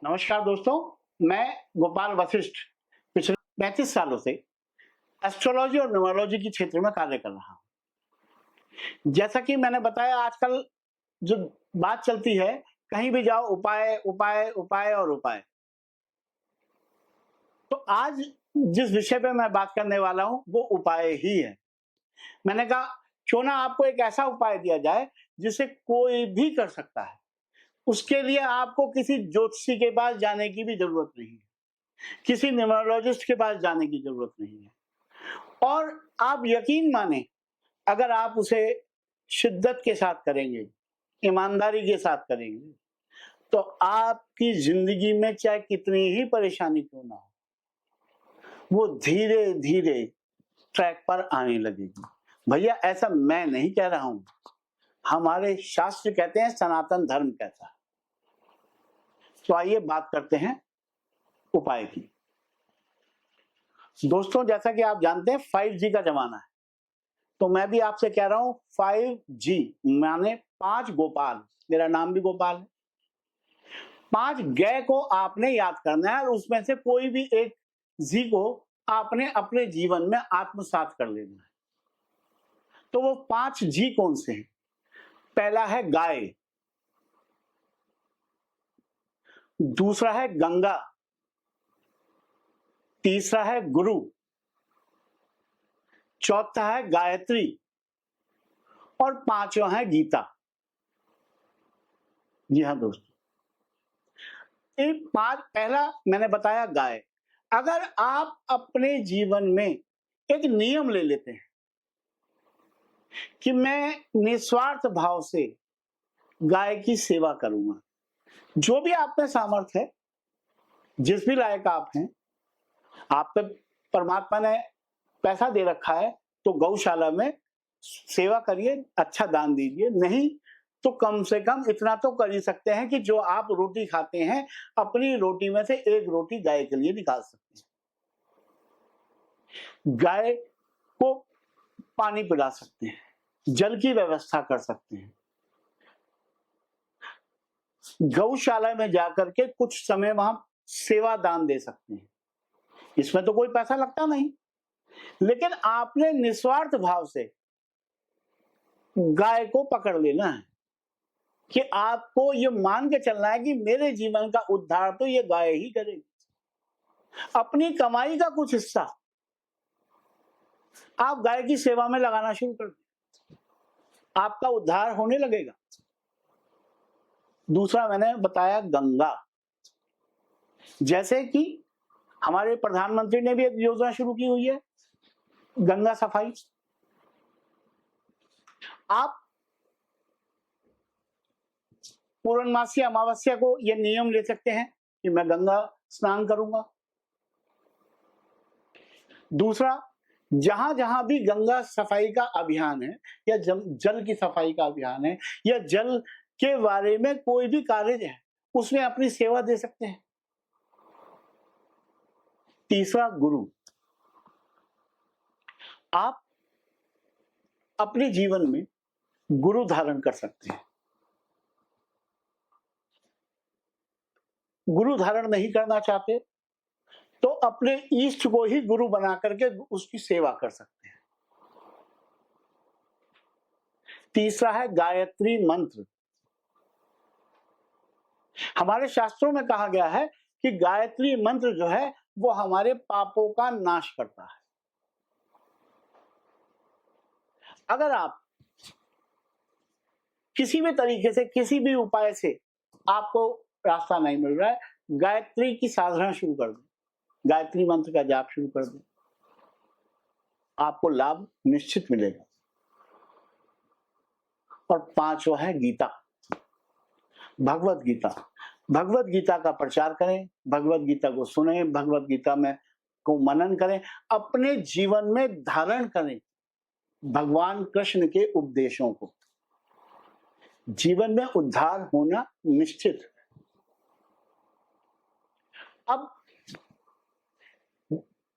नमस्कार दोस्तों, मैं गोपाल वशिष्ठ पिछले 35 सालों से एस्ट्रोलॉजी और न्यूमरोलॉजी के क्षेत्र में कार्य कर रहा हूँ। जैसा कि मैंने बताया, आजकल जो बात चलती है, कहीं भी जाओ उपाय उपाय उपाय और उपाय। तो आज जिस विषय पे मैं बात करने वाला हूँ वो उपाय ही है। मैंने कहा क्यों ना आपको एक ऐसा उपाय दिया जाए जिसे कोई भी कर सकता है। उसके लिए आपको किसी ज्योतिषी के पास जाने की भी जरूरत नहीं है, किसी न्यूमरोलॉजिस्ट के पास जाने की जरूरत नहीं है। और आप यकीन माने, अगर आप उसे शिद्दत के साथ करेंगे, ईमानदारी के साथ करेंगे, तो आपकी जिंदगी में चाहे कितनी ही परेशानी क्यों ना हो, वो धीरे धीरे ट्रैक पर आने लगेगी। भैया, ऐसा मैं नहीं कह रहा हूं, हमारे शास्त्र कहते हैं, सनातन धर्म कहता है। तो आइए बात करते हैं उपाय की। दोस्तों, जैसा कि आप जानते हैं 5G का जमाना है, तो मैं भी आपसे कह रहा हूं 5G माने 5 गोपाल। मेरा नाम भी गोपाल है। 5 गय को आपने याद करना है और उसमें से कोई भी एक जी को आपने अपने जीवन में आत्मसात कर लेना है। तो वो 5 जी कौन से हैं? पहला है गाय, दूसरा है गंगा, तीसरा है गुरु, चौथा है गायत्री और पांचवा है गीता। जी हाँ दोस्तों, पहला मैंने बताया गाय। अगर आप अपने जीवन में एक नियम ले लेते हैं कि मैं निस्वार्थ भाव से गाय की सेवा करूंगा, जो भी आप में सामर्थ्य है, जिस भी लायक आप हैं, आप पे परमात्मा ने पैसा दे रखा है, तो गौशाला में सेवा करिए, अच्छा दान दीजिए। नहीं तो कम से कम इतना तो कर ही सकते हैं कि जो आप रोटी खाते हैं, अपनी रोटी में से एक रोटी गाय के लिए निकाल सकते हैं। गाय को पानी पिला सकते हैं, जल की व्यवस्था कर सकते हैं, गौशाला में जाकर के कुछ समय वहां सेवा दान दे सकते हैं। इसमें तो कोई पैसा लगता नहीं, लेकिन आपने निस्वार्थ भाव से गाय को पकड़ लेना है कि आपको ये मान के चलना है कि मेरे जीवन का उद्धार तो ये गाय ही करेगी। अपनी कमाई का कुछ हिस्सा आप गाय की सेवा में लगाना शुरू कर दें, आपका उद्धार होने लगेगा। दूसरा मैंने बताया गंगा। जैसे कि हमारे प्रधानमंत्री ने भी एक योजना शुरू की हुई है, गंगा सफाई। आप पूर्णमासी अमावस्या को यह नियम ले सकते हैं कि मैं गंगा स्नान करूंगा। दूसरा, जहां जहां भी गंगा सफाई का अभियान है या जल की सफाई का अभियान है या जल के बारे में कोई भी कार्य है, उसमें अपनी सेवा दे सकते हैं। तीसरा, गुरु। आप अपने जीवन में गुरु धारण कर सकते हैं। गुरु धारण नहीं करना चाहते तो अपने इष्ट को ही गुरु बना करके उसकी सेवा कर सकते हैं। तीसरा है गायत्री मंत्र। हमारे शास्त्रों में कहा गया है कि गायत्री मंत्र जो है वो हमारे पापों का नाश करता है। अगर आप किसी भी तरीके से, किसी भी उपाय से आपको रास्ता नहीं मिल रहा है, गायत्री की साधना शुरू कर दें, गायत्री मंत्र का जाप शुरू कर दें, आपको लाभ निश्चित मिलेगा। और पांचवा है गीता, भगवत गीता। भगवत गीता का प्रचार करें, भगवत गीता को सुने, भगवत गीता में को मनन करें, अपने जीवन में धारण करें भगवान कृष्ण के उपदेशों को। जीवन में उद्धार होना निश्चित है। अब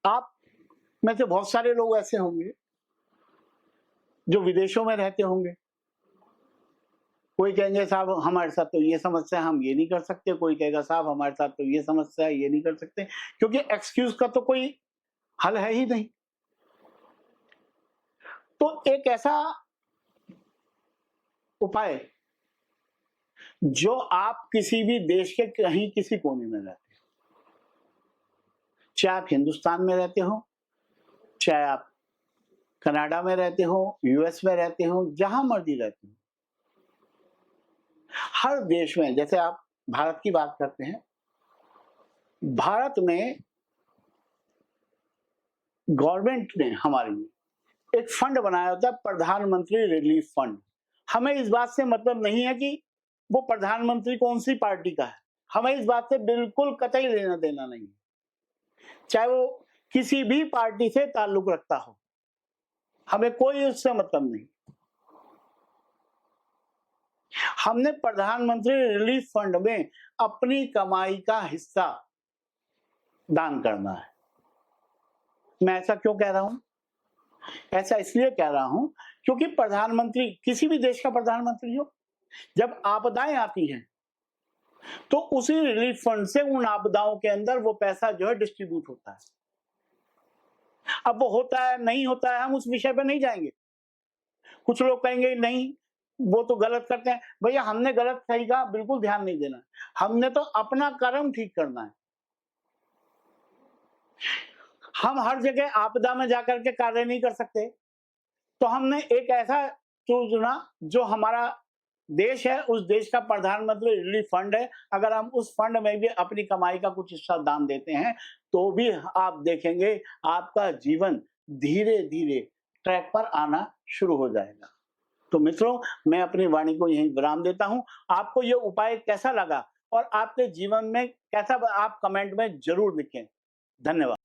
आप में से बहुत सारे लोग ऐसे होंगे जो विदेशों में रहते होंगे, कोई कहेंगे साहब हमारे साथ तो ये समस्या है, हम ये नहीं कर सकते, कोई कहेगा साहब हमारे साथ तो ये समस्या है, ये नहीं कर सकते, क्योंकि एक्सक्यूज का तो कोई हल है ही नहीं। तो एक ऐसा उपाय जो आप किसी भी देश के कहीं किसी कोने में रहते हो, चाहे आप हिंदुस्तान में रहते हो, चाहे आप कनाडा में रहते हो, यूएस में रहते हो, जहां मर्जी रहते हो, हर देश में, जैसे आप भारत की बात करते हैं, भारत में गवर्नमेंट ने हमारी एक फंड बनाया होता है, प्रधानमंत्री रिलीफ फंड। हमें इस बात से मतलब नहीं है कि वो प्रधानमंत्री कौन सी पार्टी का है, हमें इस बात से बिल्कुल कतई लेना देना नहीं है, चाहे वो किसी भी पार्टी से ताल्लुक रखता हो, हमें कोई उससे मतलब नहीं। हमने प्रधानमंत्री रिलीफ फंड में अपनी कमाई का हिस्सा दान करना है। मैं ऐसा क्यों कह रहा हूं? ऐसा इसलिए कह रहा हूं क्योंकि प्रधानमंत्री, किसी भी देश का प्रधानमंत्री हो, जब आपदाएं आती हैं तो उसी रिलीफ फंड से उन आपदाओं के अंदर वो पैसा जो है डिस्ट्रीब्यूट होता है। अब वो होता है नहीं होता है, हम उस विषय पे नहीं जाएंगे। कुछ लोग कहेंगे नहीं वो तो गलत करते हैं, भैया हमने गलत सही का बिल्कुल ध्यान नहीं देना, हमने तो अपना कर्म ठीक करना है। हम हर जगह आपदा में जाकर के कार्य नहीं कर सकते, तो हमने एक ऐसा चुना जो हमारा देश है, उस देश का प्रधानमंत्री रिलीफ फंड है। अगर हम उस फंड में भी अपनी कमाई का कुछ हिस्सा दान देते हैं तो भी आप देखेंगे आपका जीवन धीरे धीरे ट्रैक पर आना शुरू हो जाएगा। तो मित्रों, मैं अपनी वाणी को यहीं विराम देता हूं। आपको यह उपाय कैसा लगा और आपके जीवन में कैसा, आप कमेंट में जरूर लिखें। धन्यवाद।